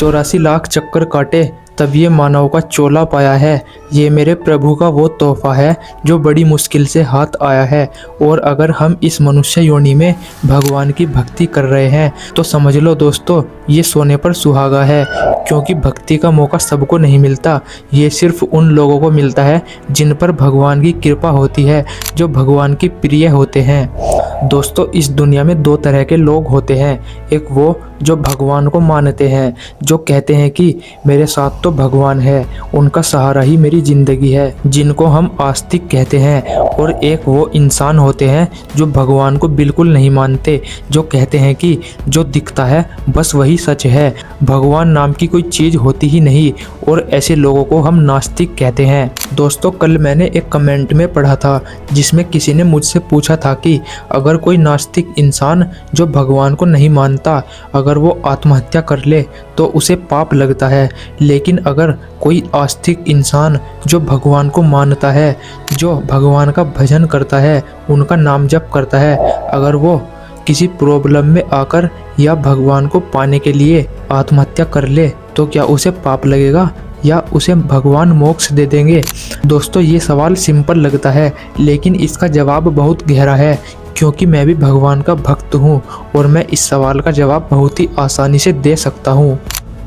84 लाख चक्कर काटे तब ये मानव का चोला पाया है। ये मेरे प्रभु का वो तोहफा है जो बड़ी मुश्किल से हाथ आया है। और अगर हम इस मनुष्य योनि में भगवान की भक्ति कर रहे हैं तो समझ लो दोस्तों, ये सोने पर सुहागा है, क्योंकि भक्ति का मौका सबको नहीं मिलता। ये सिर्फ उन लोगों को मिलता है जिन पर भगवान की कृपा होती है, जो भगवान की प्रिय होते हैं। दोस्तों, इस दुनिया में दो तरह के लोग होते हैं। एक वो जो भगवान को मानते हैं, जो कहते हैं कि मेरे साथ तो भगवान है, उनका सहारा ही मेरी जिंदगी है, जिनको हम आस्तिक कहते हैं। और एक वो इंसान होते हैं जो भगवान को बिल्कुल नहीं मानते, जो कहते हैं कि जो दिखता है बस वही सच है, भगवान नाम की कोई चीज़ होती ही नहीं, और ऐसे लोगों को हम नास्तिक कहते हैं। दोस्तों, कल मैंने एक कमेंट में पढ़ा था जिसमें किसी ने मुझसे पूछा था कि अगर कोई नास्तिक इंसान जो भगवान को नहीं मानता, अगर वो आत्महत्या कर ले तो उसे पाप लगता है, लेकिन अगर कोई आस्तिक इंसान जो भगवान को मानता है, जो भगवान का भजन करता है, उनका नाम जप करता है, अगर वो किसी प्रॉब्लम में आकर या भगवान को पाने के लिए आत्महत्या कर ले तो क्या उसे पाप लगेगा या उसे भगवान मोक्ष दे देंगे? दोस्तों, ये सवाल सिंपल लगता है, लेकिन इसका जवाब बहुत गहरा है, क्योंकि मैं भी भगवान का भक्त हूँ और मैं इस सवाल का जवाब बहुत ही आसानी से दे सकता हूँ।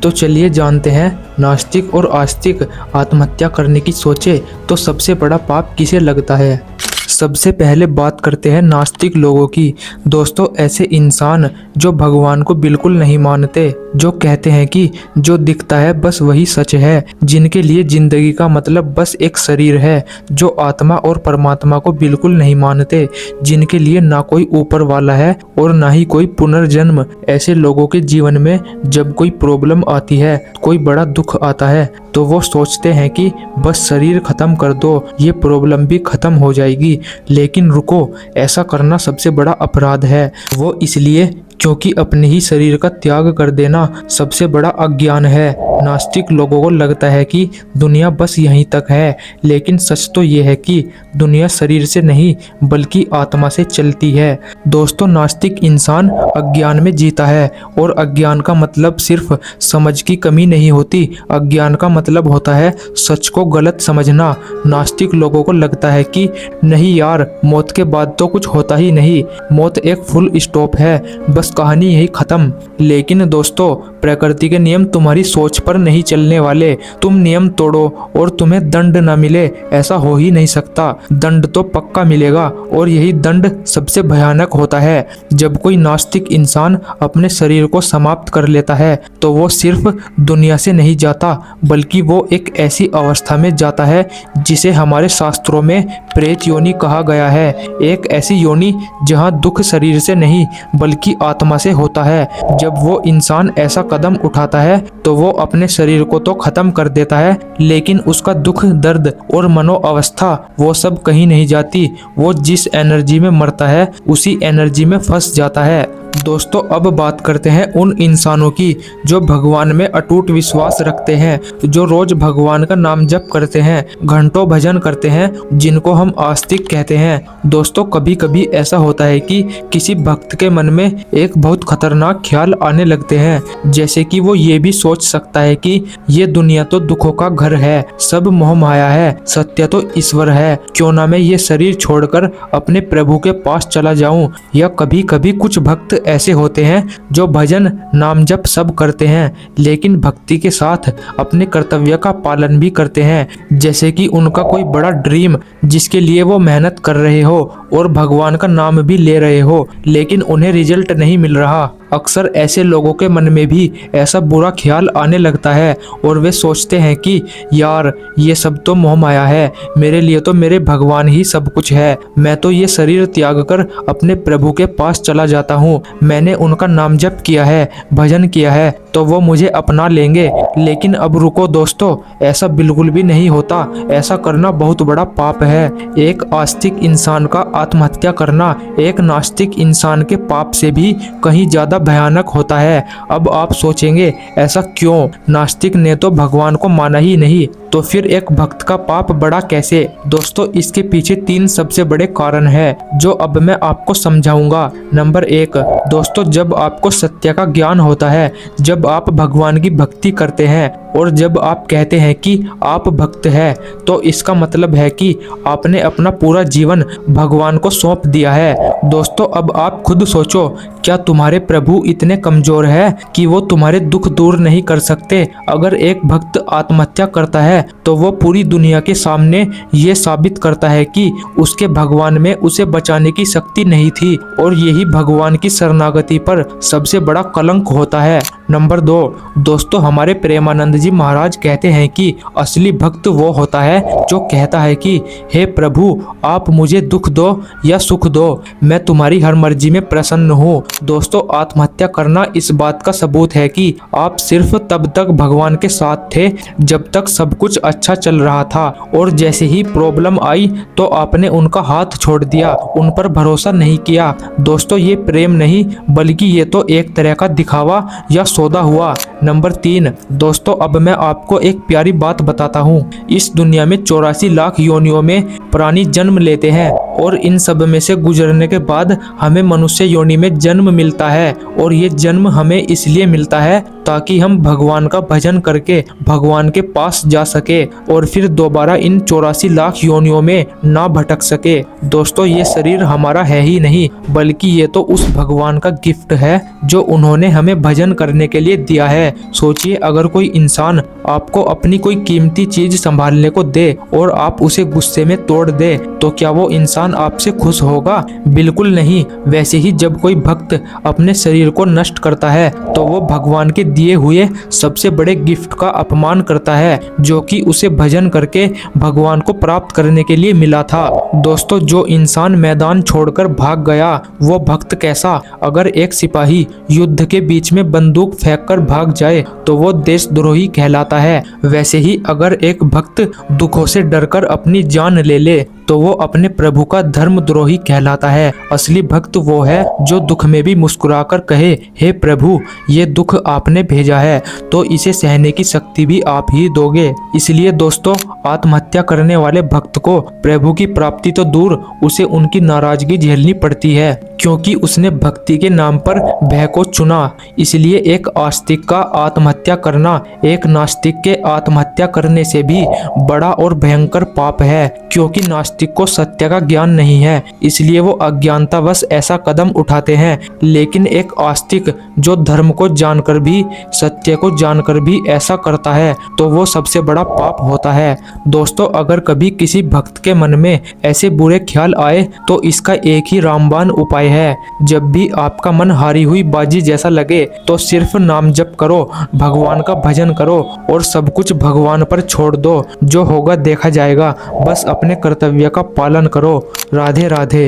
तो चलिए जानते हैं, नास्तिक और आस्तिक आत्महत्या करने की सोचे तो सबसे बड़ा पाप किसे लगता है। सबसे पहले बात करते हैं नास्तिक लोगों की। दोस्तों, ऐसे इंसान जो भगवान को बिल्कुल नहीं मानते, जो कहते हैं कि जो दिखता है बस वही सच है, जिनके लिए जिंदगी का मतलब बस एक शरीर है, जो आत्मा और परमात्मा को बिल्कुल नहीं मानते, जिनके लिए ना कोई ऊपर वाला है और ना ही कोई पुनर्जन्म। ऐसे लोगों के जीवन में जब कोई प्रॉब्लम आती है, कोई बड़ा दुख आता है, तो वो सोचते हैं कि बस शरीर खत्म कर दो, ये प्रॉब्लम भी खत्म हो जाएगी। लेकिन रुको, ऐसा करना सबसे बड़ा अपराध है। वो इसलिए क्योंकि अपने ही शरीर का त्याग कर देना सबसे बड़ा अज्ञान है। नास्तिक लोगों को लगता है कि दुनिया बस यहीं तक है, लेकिन सच तो ये है कि दुनिया शरीर से नहीं बल्कि आत्मा से चलती है। दोस्तों, नास्तिक इंसान अज्ञान में जीता है, और अज्ञान का मतलब सिर्फ समझ की कमी नहीं होती, अज्ञान का मतलब होता है सच को गलत समझना। नास्तिक लोगों को लगता है कि नहीं यार, मौत के बाद तो कुछ होता ही नहीं, मौत एक फुल स्टॉप है, बस कहानी यही खत्म। लेकिन दोस्तों, प्रकृति के नियम तुम्हारी सोच पर नहीं चलने वाले। तुम नियम तोड़ो और तुम्हें दंड न मिले, ऐसा हो ही नहीं सकता। दंड तो पक्का मिलेगा, और यही दंड सबसे भयानक होता है। जब कोई नास्तिक इंसान अपने शरीर को समाप्त कर लेता है तो वो सिर्फ दुनिया से नहीं जाता, बल्कि वो एक ऐसी अवस्था में जाता है जिसे हमारे शास्त्रों में प्रेत योनि कहा गया है। एक ऐसी योनि जहाँ दुख शरीर से नहीं बल्कि आत्मा से होता है। जब वो इंसान ऐसा कदम उठाता है तो वो अपने शरीर को तो खत्म कर देता है, लेकिन उसका दुख, दर्द और मनोअवस्था वो सब कहीं नहीं जाती। वो जिस एनर्जी में मरता है उसी एनर्जी में फंस जाता है। दोस्तों, अब बात करते हैं उन इंसानों की जो भगवान में अटूट विश्वास रखते हैं, जो रोज भगवान का नाम जप करते हैं, घंटों भजन करते हैं, जिनको हम आस्तिक कहते हैं। दोस्तों, कभी कभी ऐसा होता है कि किसी भक्त के मन में एक बहुत खतरनाक ख्याल आने लगते हैं, जैसे कि वो ये भी सोच सकता है कि ये दुनिया तो दुखों का घर है, सब मोह माया है, सत्य तो ईश्वर है, क्यों ना मैं ये शरीर छोड़कर अपने प्रभु के पास चला जाऊं। या कभी कभी कुछ भक्त ऐसे होते हैं जो भजन, नाम जप सब करते हैं, लेकिन भक्ति के साथ अपने कर्तव्य का पालन भी करते हैं, जैसे कि उनका कोई बड़ा ड्रीम जिसके लिए वो मेहनत कर रहे हो और भगवान का नाम भी ले रहे हो, लेकिन उन्हें रिजल्ट नहीं मिल रहा। अक्सर ऐसे लोगों के मन में भी ऐसा बुरा ख्याल आने लगता है और वे सोचते हैं कि यार, ये सब तो मोह माया है, मेरे लिए तो मेरे भगवान ही सब कुछ है, मैं तो ये शरीर त्याग कर अपने प्रभु के पास चला जाता हूँ, मैंने उनका नाम जप किया है, भजन किया है, तो वो मुझे अपना लेंगे। लेकिन अब रुको दोस्तों, ऐसा बिल्कुल भी नहीं होता, ऐसा करना बहुत बड़ा पाप है। एक आस्तिक इंसान का आत्महत्या करना एक नास्तिक इंसान के पाप से भी कहीं ज्यादा भयानक होता है। अब आप सोचेंगे ऐसा क्यों? नास्तिक ने तो भगवान को माना ही नहीं, तो फिर एक भक्त का पाप बढ़ा कैसे? दोस्तों, इसके पीछे 3 सबसे बड़े कारण हैं जो अब मैं आपको समझाऊंगा। नंबर 1, दोस्तों, जब आपको सत्य का ज्ञान होता है, जब आप भगवान की भक्ति करते हैं और जब आप कहते हैं कि आप भक्त हैं, तो इसका मतलब है कि आपने अपना पूरा जीवन भगवान को सौंप दिया है। दोस्तों, अब आप खुद सोचो, क्या तुम्हारे प्रभु इतने कमजोर हैं कि वो तुम्हारे दुख दूर नहीं कर सकते? अगर एक भक्त आत्महत्या करता है तो वो पूरी दुनिया के सामने ये साबित करता है कि उसके भगवान में उसे बचाने की शक्ति नहीं थी, और यही भगवान की शरणागति पर सबसे बड़ा कलंक होता है। नंबर 2, दोस्तों, हमारे प्रेमानंद जी महाराज कहते हैं कि असली भक्त वो होता है जो कहता है कि हे प्रभु, आप मुझे दुख दो या सुख दो, मैं तुम्हारी हर मर्जी में प्रसन्न हूँ। दोस्तों, आत्महत्या करना इस बात का सबूत है कि आप सिर्फ तब तक भगवान के साथ थे जब तक सब कुछ अच्छा चल रहा था, और जैसे ही प्रॉब्लम आई तो आपने उनका हाथ छोड़ दिया, उन पर भरोसा नहीं किया। दोस्तों, ये प्रेम नहीं बल्कि ये तो एक तरह का दिखावा या सौदा हुआ। नंबर 3, दोस्तों, अब मैं आपको एक प्यारी बात बताता हूँ। इस दुनिया में 84 लाख योनियों में प्राणी जन्म लेते हैं, और इन सब में से गुजरने के बाद हमें मनुष्य योनि में जन्म मिलता है, और ये जन्म हमें इसलिए मिलता है ताकि हम भगवान का भजन करके भगवान के पास जा सके और फिर दोबारा इन 84 लाख योनियों में ना भटक सके। दोस्तों, ये शरीर हमारा है ही नहीं, बल्कि ये तो उस भगवान का गिफ्ट है जो उन्होंने हमें भजन करने के लिए दिया है। सोचिए, अगर कोई इंसान आपको अपनी कोई कीमती चीज संभालने को दे और आप उसे गुस्से में तोड़ दे, तो क्या वो इंसान आपसे खुश होगा? बिल्कुल नहीं। वैसे ही जब कोई भक्त अपने शरीर को नष्ट करता है तो वो भगवान के दिए हुए सबसे बड़े गिफ्ट का अपमान करता है, जो कि उसे भजन करके भगवान को प्राप्त करने के लिए मिला था। दोस्तों, जो इंसान मैदान छोड़कर भाग गया वो भक्त कैसा? अगर एक सिपाही युद्ध के बीच में बंदूक फेंककर भाग जाए तो वो देशद्रोही कहलाता है। वैसे ही अगर एक भक्त दुखों से डरकर अपनी जान ले ले तो वो अपने प्रभु का धर्मद्रोही कहलाता है। असली भक्त वो है जो दुख में भी मुस्कुराकर कहे, हे प्रभु, ये दुख आपने भेजा है तो इसे सहने की शक्ति भी आप ही दोगे। इसलिए दोस्तों, आत्महत्या करने वाले भक्त को प्रभु की प्राप्ति तो दूर, उसे उनकी नाराजगी झेलनी पड़ती है, क्योंकि उसने भक्ति के नाम पर भय को चुना। इसलिए एक आस्तिक का आत्महत्या करना एक नास्तिक के आत्महत्या करने से भी बड़ा और भयंकर पाप है, क्योंकि नास्तिक को सत्य का ज्ञान नहीं है, इसलिए वो अज्ञानतावश ऐसा कदम उठाते हैं। लेकिन एक आस्तिक जो धर्म को जानकर भी, सत्य को जानकर भी ऐसा करता है तो वो सबसे बड़ा पाप होता है। दोस्तों, अगर कभी किसी भक्त के मन में ऐसे बुरे ख्याल आए तो इसका एक ही रामबाण उपाय है। जब भी आपका मन हारी हुई बाजी जैसा लगे तो सिर्फ नाम जप करो, भगवान का भजन करो और सब कुछ भगवान पर छोड़ दो। जो होगा देखा जाएगा, बस अपने कर्तव्य का पालन करो। राधे राधे।